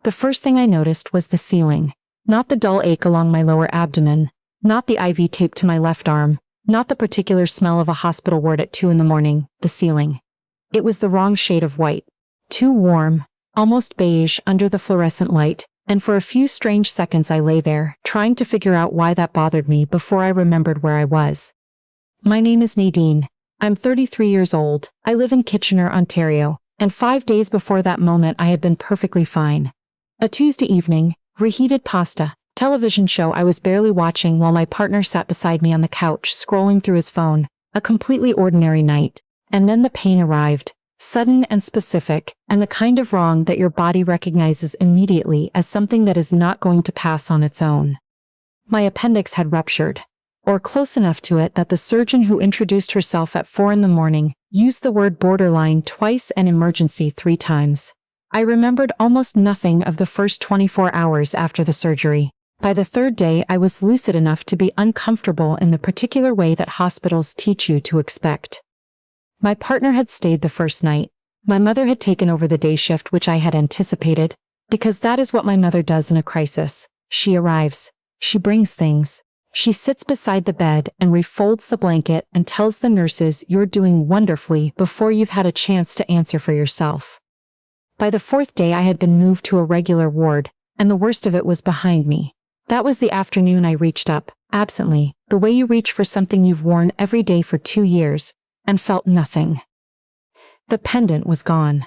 The first thing I noticed was the ceiling. Not the dull ache along my lower abdomen, not the IV tape to my left arm, not the particular smell of a hospital ward at 2 in the morning, the ceiling. It was the wrong shade of white. Too warm, almost beige under the fluorescent light, and for a few strange seconds I lay there, trying to figure out why that bothered me before I remembered where I was. My name is Nadine. I'm 33 years old. I live in Kitchener, Ontario, and 5 days before that moment I had been perfectly fine. A Tuesday evening, reheated pasta, television show I was barely watching while my partner sat beside me on the couch scrolling through his phone, a completely ordinary night. And then the pain arrived, sudden and specific, and the kind of wrong that your body recognizes immediately as something that is not going to pass on its own. My appendix had ruptured, or close enough to it that the surgeon who introduced herself at 4 in the morning used the word borderline twice and emergency 3 times. I remembered almost nothing of the first 24 hours after the surgery. By the 3rd day I was lucid enough to be uncomfortable in the particular way that hospitals teach you to expect. My partner had stayed the first night. My mother had taken over the day shift, which I had anticipated, because that is what my mother does in a crisis. She arrives. She brings things. She sits beside the bed and refolds the blanket and tells the nurses you're doing wonderfully before you've had a chance to answer for yourself. By the 4th day I had been moved to a regular ward, and the worst of it was behind me. That was the afternoon I reached up, absently, the way you reach for something you've worn every day for 2 years, and felt nothing. The pendant was gone.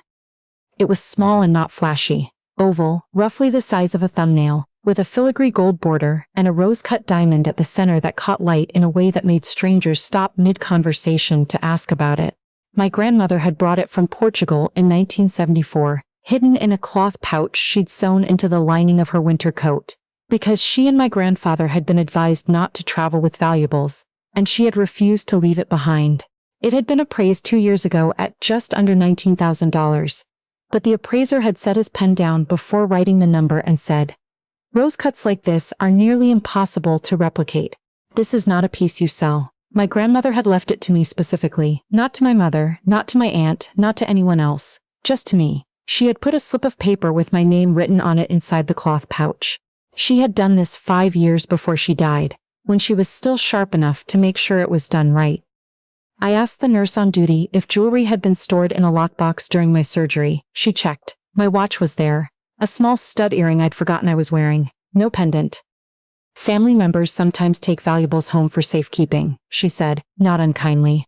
It was small and not flashy, oval, roughly the size of a thumbnail, with a filigree gold border and a rose-cut diamond at the center that caught light in a way that made strangers stop mid-conversation to ask about it. My grandmother had brought it from Portugal in 1974, hidden in a cloth pouch she'd sewn into the lining of her winter coat, because she and my grandfather had been advised not to travel with valuables, and she had refused to leave it behind. It had been appraised 2 years ago at just under $19,000, but the appraiser had set his pen down before writing the number and said, "Rose cuts like this are nearly impossible to replicate. This is not a piece you sell." My grandmother had left it to me specifically, not to my mother, not to my aunt, not to anyone else, just to me. She had put a slip of paper with my name written on it inside the cloth pouch. She had done this 5 years before she died, when she was still sharp enough to make sure it was done right. I asked the nurse on duty if jewelry had been stored in a lockbox during my surgery. She checked. My watch was there. A small stud earring I'd forgotten I was wearing. No pendant. "Family members sometimes take valuables home for safekeeping," she said, not unkindly.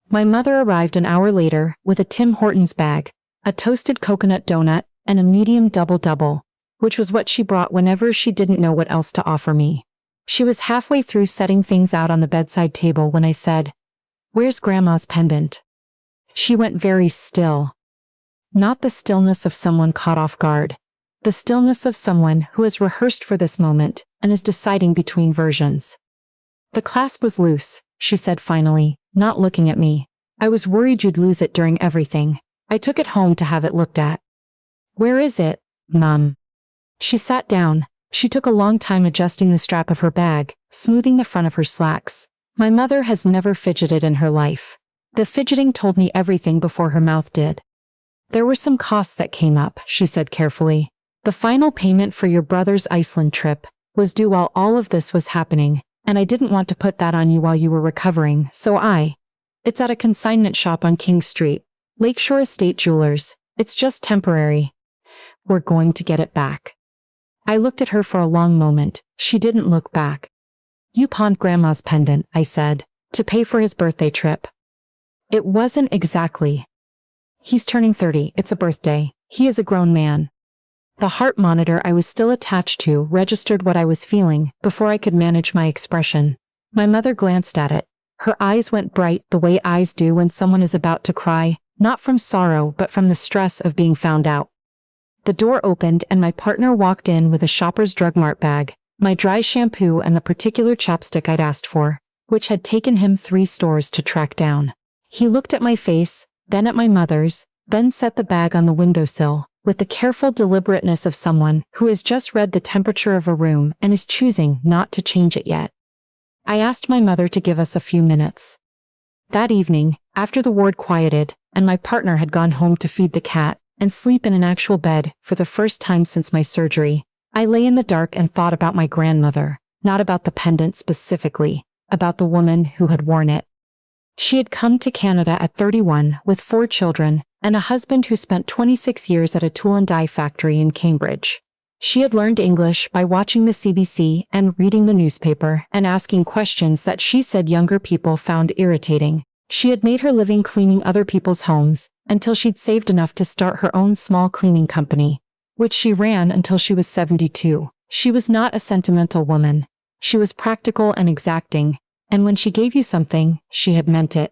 My mother arrived an hour later with a Tim Hortons bag, a toasted coconut donut, and a medium double-double, which was what she brought whenever she didn't know what else to offer me. She was halfway through setting things out on the bedside table when I said, "Where's Grandma's pendant?" She went very still. Not the stillness of someone caught off guard. The stillness of someone who has rehearsed for this moment and is deciding between versions. "The clasp was loose," she said finally, not looking at me. "I was worried you'd lose it during everything. I took it home to have it looked at." "Where is it, Mum?" She sat down. She took a long time adjusting the strap of her bag, smoothing the front of her slacks. My mother has never fidgeted in her life. The fidgeting told me everything before her mouth did. "There were some costs that came up," she said carefully. "The final payment for your brother's Iceland trip was due while all of this was happening, and I didn't want to put that on you while you were recovering, so It's at a consignment shop on King Street, Lakeshore Estate Jewelers. It's just temporary. We're going to get it back." I looked at her for a long moment. She didn't look back. "You pawned Grandma's pendant," I said, "to pay for his birthday trip." "It wasn't exactly. He's turning 30, it's a birthday. He is a grown man." The heart monitor I was still attached to registered what I was feeling before I could manage my expression. My mother glanced at it. Her eyes went bright the way eyes do when someone is about to cry, not from sorrow but from the stress of being found out. The door opened and my partner walked in with a Shoppers Drug Mart bag, my dry shampoo and the particular chapstick I'd asked for, which had taken him 3 stores to track down. He looked at my face, then at my mother's, then set the bag on the windowsill, with the careful deliberateness of someone who has just read the temperature of a room and is choosing not to change it yet. I asked my mother to give us a few minutes. That evening, after the ward quieted, and my partner had gone home to feed the cat, and sleep in an actual bed for the first time since my surgery. I lay in the dark and thought about my grandmother, not about the pendant specifically, about the woman who had worn it. She had come to Canada at 31 with 4 children and a husband who spent 26 years at a tool and die factory in Cambridge. She had learned English by watching the CBC and reading the newspaper and asking questions that she said younger people found irritating. She had made her living cleaning other people's homes until she'd saved enough to start her own small cleaning company, which she ran until she was 72. She was not a sentimental woman. She was practical and exacting, and when she gave you something, she had meant it.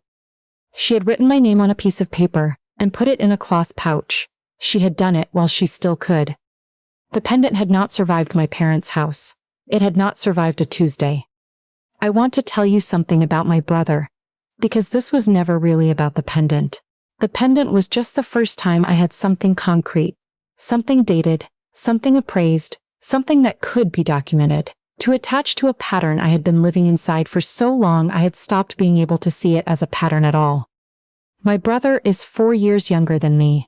She had written my name on a piece of paper and put it in a cloth pouch. She had done it while she still could. The pendant had not survived my parents' house. It had not survived a Tuesday. I want to tell you something about my brother, because this was never really about the pendant. The pendant was just the first time I had something concrete, something dated, something appraised, something that could be documented, to attach to a pattern I had been living inside for so long I had stopped being able to see it as a pattern at all. My brother is 4 years younger than me.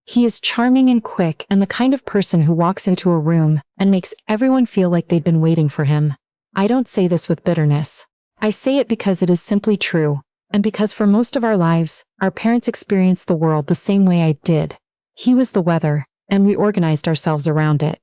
He is charming and quick and the kind of person who walks into a room and makes everyone feel like they'd been waiting for him. I don't say this with bitterness. I say it because it is simply true, and because for most of our lives, our parents experienced the world the same way I did. He was the weather, and we organized ourselves around it.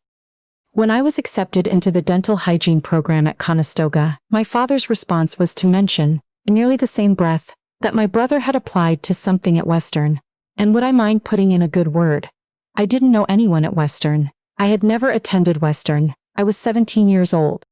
When I was accepted into the dental hygiene program at Conestoga, my father's response was to mention, in nearly the same breath, that my brother had applied to something at Western. And would I mind putting in a good word? I didn't know anyone at Western. I had never attended Western. I was 17 years old.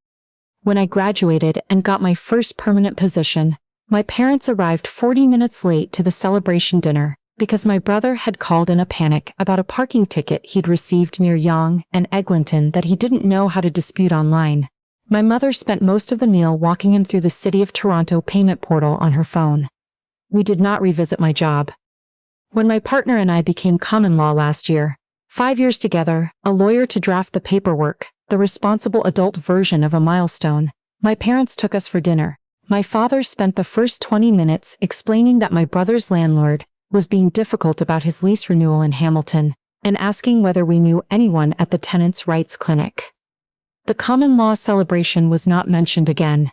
When I graduated and got my first permanent position, my parents arrived 40 minutes late to the celebration dinner because my brother had called in a panic about a parking ticket he'd received near Yonge and Eglinton that he didn't know how to dispute online. My mother spent most of the meal walking him through the City of Toronto payment portal on her phone. We did not revisit my job. When my partner and I became common law last year, 5 years together, a lawyer to draft the paperwork, the responsible adult version of a milestone, my parents took us for dinner. My father spent the first 20 minutes explaining that my brother's landlord was being difficult about his lease renewal in Hamilton and asking whether we knew anyone at the tenants' rights clinic. The common law celebration was not mentioned again.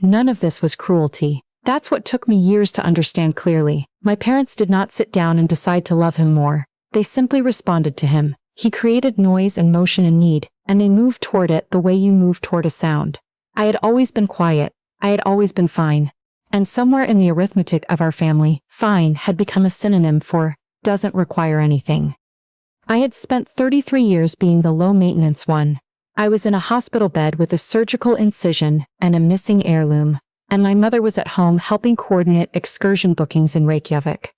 None of this was cruelty. That's what took me years to understand clearly. My parents did not sit down and decide to love him more. They simply responded to him. He created noise and motion and need, and they moved toward it the way you move toward a sound. I had always been quiet. I had always been fine. And somewhere in the arithmetic of our family, fine had become a synonym for doesn't require anything. I had spent 33 years being the low-maintenance one. I was in a hospital bed with a surgical incision and a missing heirloom, and my mother was at home helping coordinate excursion bookings in Reykjavik.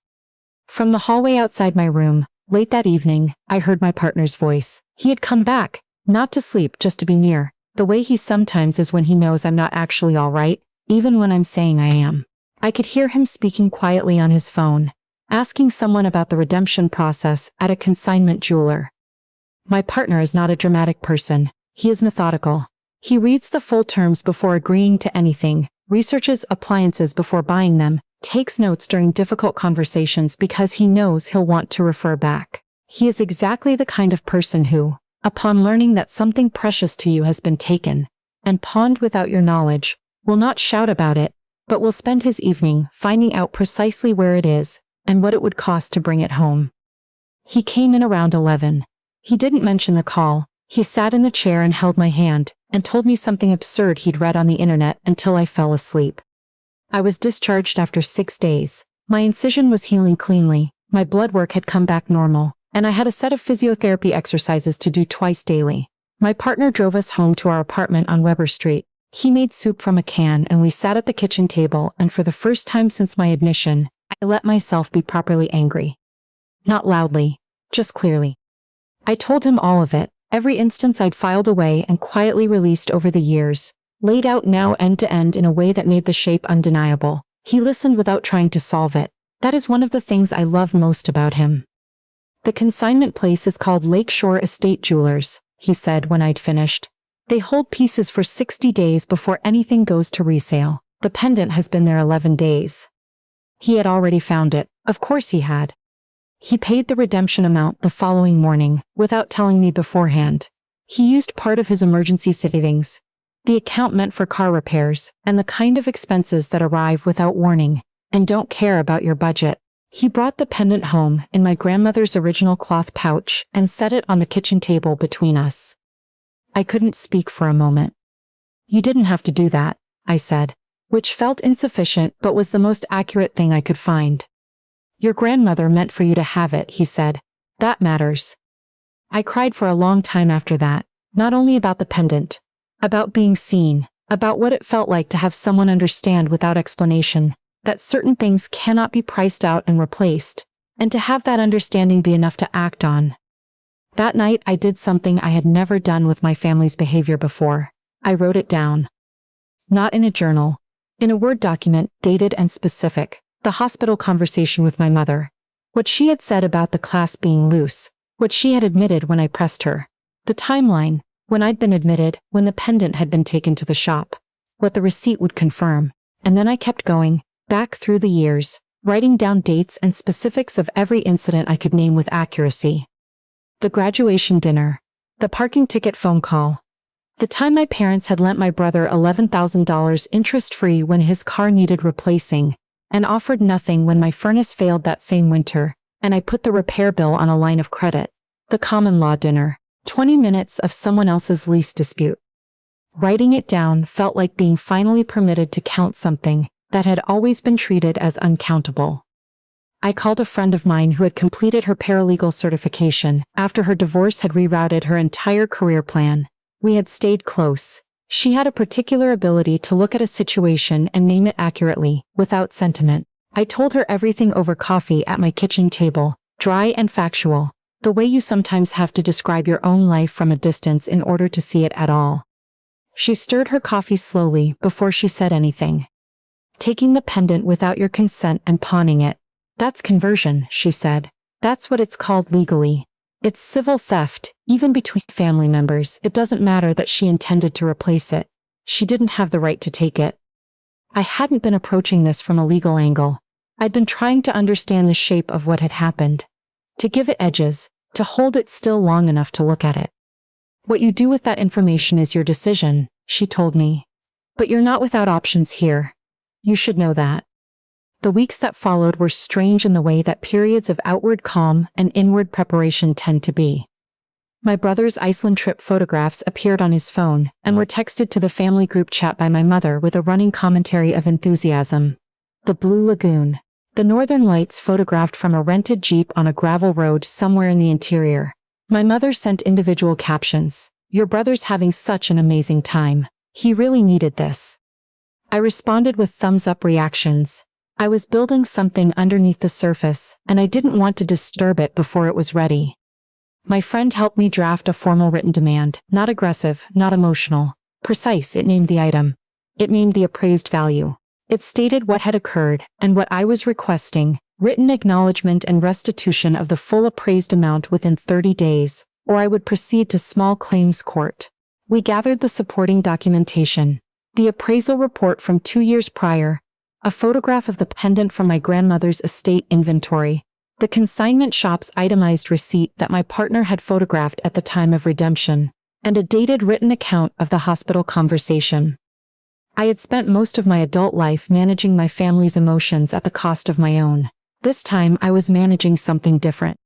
From the hallway outside my room, late that evening, I heard my partner's voice. He had come back, not to sleep, just to be near, the way he sometimes is when he knows I'm not actually all right, even when I'm saying I am. I could hear him speaking quietly on his phone, asking someone about the redemption process at a consignment jeweler. My partner is not a dramatic person. He is methodical. He reads the full terms before agreeing to anything, researches appliances before buying them, takes notes during difficult conversations because he knows he'll want to refer back. He is exactly the kind of person who, upon learning that something precious to you has been taken and pawned without your knowledge, will not shout about it, but will spend his evening finding out precisely where it is and what it would cost to bring it home. He came in around 11. He didn't mention the call. He sat in the chair and held my hand and told me something absurd he'd read on the internet until I fell asleep. I was discharged after 6 days. My incision was healing cleanly, my blood work had come back normal, and I had a set of physiotherapy exercises to do twice daily. My partner drove us home to our apartment on Weber Street. He made soup from a can and we sat at the kitchen table, and for the first time since my admission, I let myself be properly angry. Not loudly, just clearly. I told him all of it, every instance I'd filed away and quietly released over the years, laid out now end to end in a way that made the shape undeniable. He listened without trying to solve it. That is one of the things I love most about him. The consignment place is called Lakeshore Estate Jewelers, he said when I'd finished. They hold pieces for 60 days before anything goes to resale. The pendant has been there 11 days. He had already found it. Of course he had. He paid the redemption amount the following morning, without telling me beforehand. He used part of his emergency savings, the account meant for car repairs, and the kind of expenses that arrive without warning, and don't care about your budget. He brought the pendant home in my grandmother's original cloth pouch and set it on the kitchen table between us. I couldn't speak for a moment. "You didn't have to do that," I said, which felt insufficient but was the most accurate thing I could find. "Your grandmother meant for you to have it," he said. "That matters." I cried for a long time after that, not only about the pendant, about being seen, about what it felt like to have someone understand without explanation that certain things cannot be priced out and replaced, and to have that understanding be enough to act on. That night I did something I had never done with my family's behavior before. I wrote it down. Not in a journal. In a Word document, dated and specific. The hospital conversation with my mother. What she had said about the class being loose. What she had admitted when I pressed her. The timeline, when I'd been admitted, when the pendant had been taken to the shop. What the receipt would confirm. And then I kept going, back through the years, writing down dates and specifics of every incident I could name with accuracy. The graduation dinner. The parking ticket phone call. The time my parents had lent my brother $11,000 interest-free when his car needed replacing, and offered nothing when my furnace failed that same winter, and I put the repair bill on a line of credit. The common law dinner. 20 minutes of someone else's lease dispute. Writing it down felt like being finally permitted to count something that had always been treated as uncountable. I called a friend of mine who had completed her paralegal certification after her divorce had rerouted her entire career plan. We had stayed close. She had a particular ability to look at a situation and name it accurately, without sentiment. I told her everything over coffee at my kitchen table, dry and factual, the way you sometimes have to describe your own life from a distance in order to see it at all. She stirred her coffee slowly before she said anything. "Taking the pendant without your consent and pawning it. That's conversion," she said. "That's what it's called legally. It's civil theft, even between family members. It doesn't matter that she intended to replace it. She didn't have the right to take it." I hadn't been approaching this from a legal angle. I'd been trying to understand the shape of what had happened. To give it edges, to hold it still long enough to look at it. "What you do with that information is your decision," she told me. "But you're not without options here. You should know that." The weeks that followed were strange in the way that periods of outward calm and inward preparation tend to be. My brother's Iceland trip photographs appeared on his phone and were texted to the family group chat by my mother with a running commentary of enthusiasm. The Blue Lagoon. The northern lights photographed from a rented Jeep on a gravel road somewhere in the interior. My mother sent individual captions. "Your brother's having such an amazing time. He really needed this." I responded with thumbs-up reactions. I was building something underneath the surface, and I didn't want to disturb it before it was ready. My friend helped me draft a formal written demand, not aggressive, not emotional. Precise. It named the item. It named the appraised value. It stated what had occurred and what I was requesting, written acknowledgement and restitution of the full appraised amount within 30 days, or I would proceed to small claims court. We gathered the supporting documentation. The appraisal report from 2 years prior, a photograph of the pendant from my grandmother's estate inventory, the consignment shop's itemized receipt that my partner had photographed at the time of redemption, and a dated written account of the hospital conversation. I had spent most of my adult life managing my family's emotions at the cost of my own. This time I was managing something different.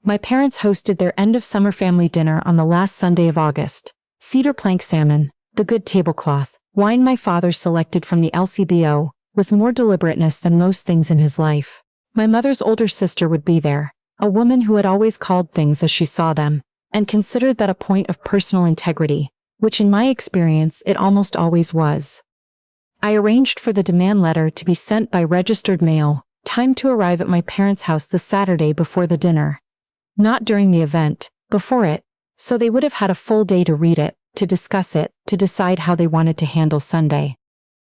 My parents hosted their end-of-summer family dinner on the last Sunday of August. Cedar plank salmon, the good tablecloth, wine my father selected from the LCBO, with more deliberateness than most things in his life. My mother's older sister would be there, a woman who had always called things as she saw them, and considered that a point of personal integrity, which in my experience it almost always was. I arranged for the demand letter to be sent by registered mail, timed to arrive at my parents' house the Saturday before the dinner. Not during the event, before it, so they would have had a full day to read it, to discuss it, to decide how they wanted to handle Sunday.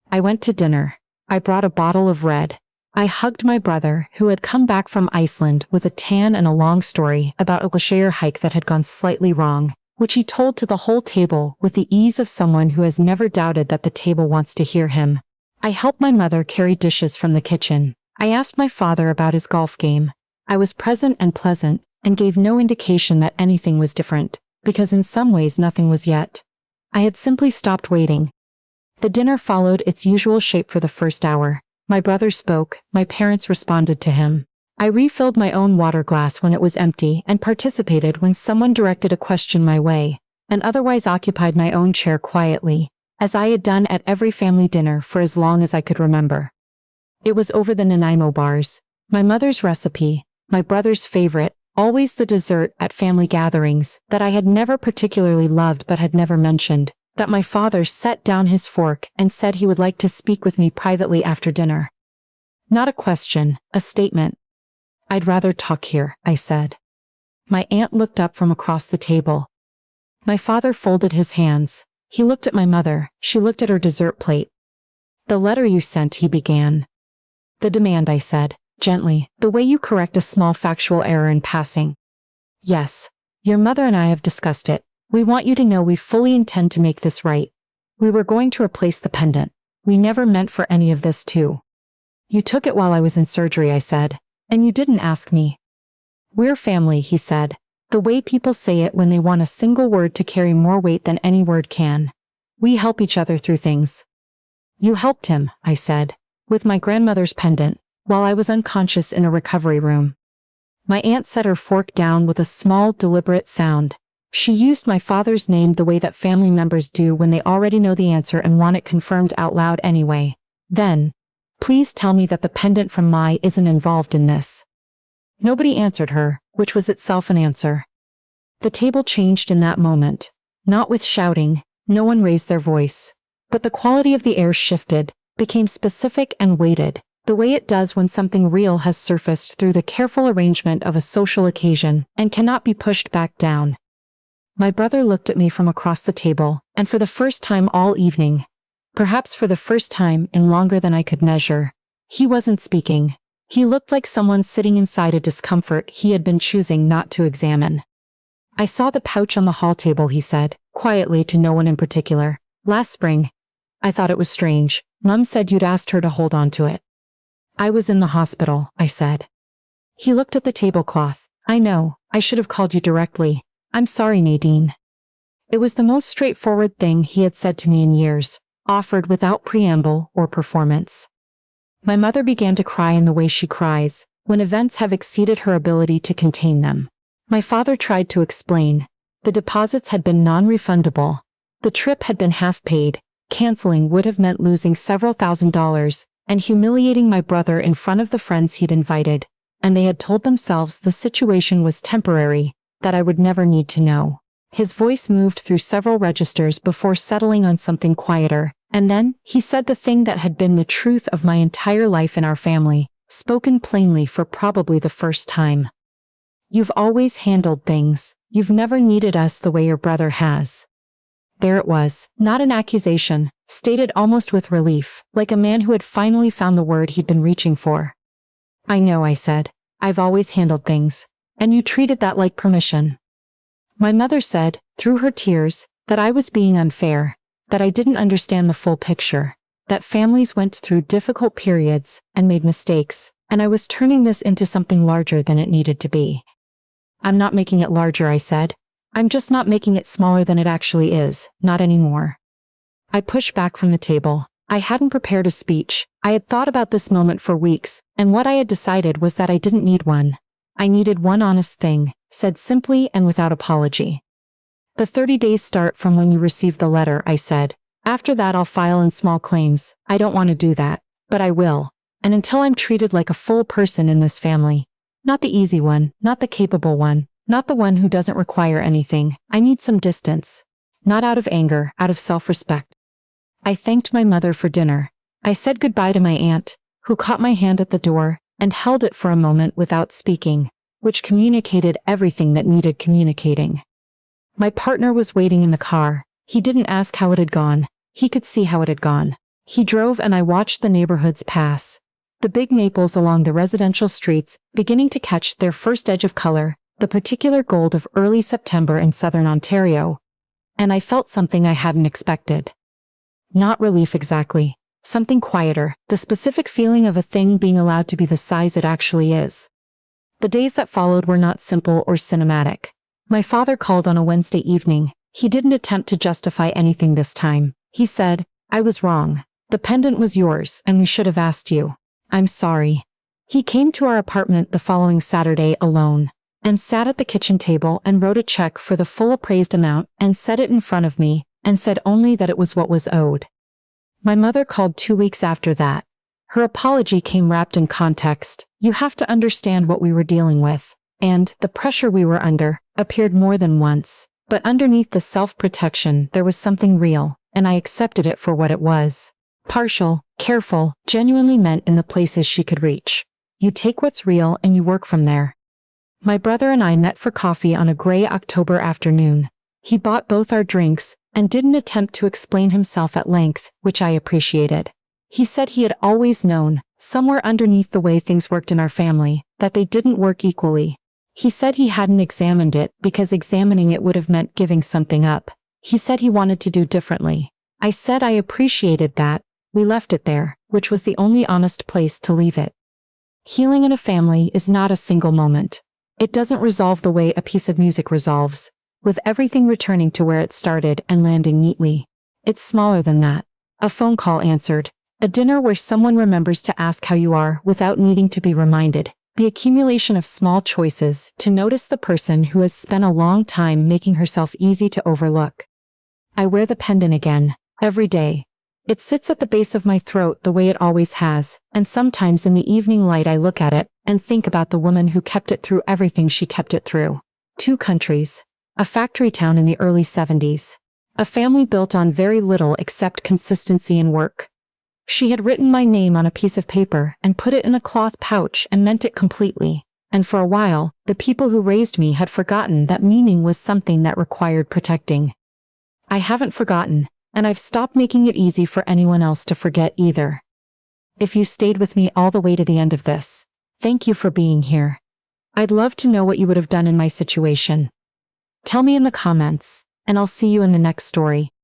I went to dinner. I brought a bottle of red. I hugged my brother, who had come back from Iceland with a tan and a long story about a glacier hike that had gone slightly wrong, which he told to the whole table with the ease of someone who has never doubted that the table wants to hear him. I helped my mother carry dishes from the kitchen. I asked my father about his golf game. I was present and pleasant, and gave no indication that anything was different, because in some ways nothing was yet. I had simply stopped waiting. The dinner followed its usual shape for the first hour. My brother spoke, my parents responded to him. I refilled my own water glass when it was empty and participated when someone directed a question my way, and otherwise occupied my own chair quietly, as I had done at every family dinner for as long as I could remember. It was over the Nanaimo bars, my mother's recipe, my brother's favorite, always the dessert at family gatherings that I had never particularly loved but had never mentioned, that my father set down his fork and said he would like to speak with me privately after dinner. Not a question, a statement. I'd rather talk here, I said. My aunt looked up from across the table. My father folded his hands. He looked at my mother, she looked at her dessert plate. The letter you sent, he began. The demand, I said, gently, the way you correct a small factual error in passing. Yes, your mother and I have discussed it. We want you to know we fully intend to make this right. We were going to replace the pendant. We never meant for any of this to. You took it while I was in surgery, I said, and you didn't ask me. We're family, he said, the way people say it when they want a single word to carry more weight than any word can. We help each other through things. You helped him, I said, with my grandmother's pendant, while I was unconscious in a recovery room. My aunt set her fork down with a small, deliberate sound. She used my father's name the way that family members do when they already know the answer and want it confirmed out loud anyway. Then, please tell me that the pendant from Mai isn't involved in this. Nobody answered her, which was itself an answer. The table changed in that moment. Not with shouting, no one raised their voice. But the quality of the air shifted, became specific and weighted, the way it does when something real has surfaced through the careful arrangement of a social occasion and cannot be pushed back down. My brother looked at me from across the table, and for the first time all evening, perhaps for the first time in longer than I could measure, he wasn't speaking. He looked like someone sitting inside a discomfort he had been choosing not to examine. I saw the pouch on the hall table, he said, quietly to no one in particular. Last spring. I thought it was strange. Mum said you'd asked her to hold on to it. I was in the hospital, I said. He looked at the tablecloth. I know, I should have called you directly. I'm sorry, Nadine. It was the most straightforward thing he had said to me in years, offered without preamble or performance. My mother began to cry in the way she cries, when events have exceeded her ability to contain them. My father tried to explain. The deposits had been non-refundable. The trip had been half paid. Canceling would have meant losing several $1,000s, and humiliating my brother in front of the friends he'd invited, and they had told themselves the situation was temporary, that I would never need to know. His voice moved through several registers before settling on something quieter, and then he said the thing that had been the truth of my entire life in our family, spoken plainly for probably the first time. You've always handled things. You've never needed us the way your brother has. There it was, not an accusation, stated almost with relief, like a man who had finally found the word he'd been reaching for. I know, I said. I've always handled things. And you treated that like permission. My mother said, through her tears, that I was being unfair, that I didn't understand the full picture, that families went through difficult periods and made mistakes, and I was turning this into something larger than it needed to be. I'm not making it larger, I said. I'm just not making it smaller than it actually is, not anymore. I pushed back from the table. I hadn't prepared a speech. I had thought about this moment for weeks, and what I had decided was that I didn't need one. I needed one honest thing, said simply and without apology. The 30 days start from when you receive the letter, I said. After that I'll file in small claims. I don't want to do that, but I will. And until I'm treated like a full person in this family, not the easy one, not the capable one, not the one who doesn't require anything, I need some distance. Not out of anger, out of self-respect. I thanked my mother for dinner. I said goodbye to my aunt, who caught my hand at the door, and held it for a moment without speaking, which communicated everything that needed communicating. My partner was waiting in the car. He didn't ask how it had gone. He could see how it had gone. He drove and I watched the neighborhoods pass. The big maples along the residential streets beginning to catch their first edge of color, the particular gold of early September in southern Ontario. And I felt something I hadn't expected. Not relief exactly. Something quieter, the specific feeling of a thing being allowed to be the size it actually is. The days that followed were not simple or cinematic. My father called on a Wednesday evening. He didn't attempt to justify anything this time. He said, "I was wrong. The pendant was yours and we should have asked you. I'm sorry." He came to our apartment the following Saturday alone, and sat at the kitchen table and wrote a check for the full appraised amount and set it in front of me, and said only that it was what was owed. My mother called 2 weeks after that. Her apology came wrapped in context. "You have to understand what we were dealing with, and the pressure we were under," appeared more than once. But underneath the self-protection there was something real, and I accepted it for what it was. Partial, careful, genuinely meant in the places she could reach. You take what's real and you work from there. My brother and I met for coffee on a gray October afternoon. He bought both our drinks and didn't attempt to explain himself at length, which I appreciated. He said he had always known, somewhere underneath the way things worked in our family, that they didn't work equally. He said he hadn't examined it because examining it would have meant giving something up. He said he wanted to do differently. I said I appreciated that. We left it there, which was the only honest place to leave it. Healing in a family is not a single moment. It doesn't resolve the way a piece of music resolves, with everything returning to where it started and landing neatly. It's smaller than that. A phone call answered. A dinner where someone remembers to ask how you are without needing to be reminded. The accumulation of small choices to notice the person who has spent a long time making herself easy to overlook. I wear the pendant again, every day. It sits at the base of my throat the way it always has, and sometimes in the evening light I look at it and think about the woman who kept it through everything she kept it through. 2 countries. A factory town in the early 70s. A family built on very little except consistency in work. She had written my name on a piece of paper and put it in a cloth pouch and meant it completely. And for a while, the people who raised me had forgotten that meaning was something that required protecting. I haven't forgotten, and I've stopped making it easy for anyone else to forget either. If you stayed with me all the way to the end of this, thank you for being here. I'd love to know what you would have done in my situation. Tell me in the comments, and I'll see you in the next story.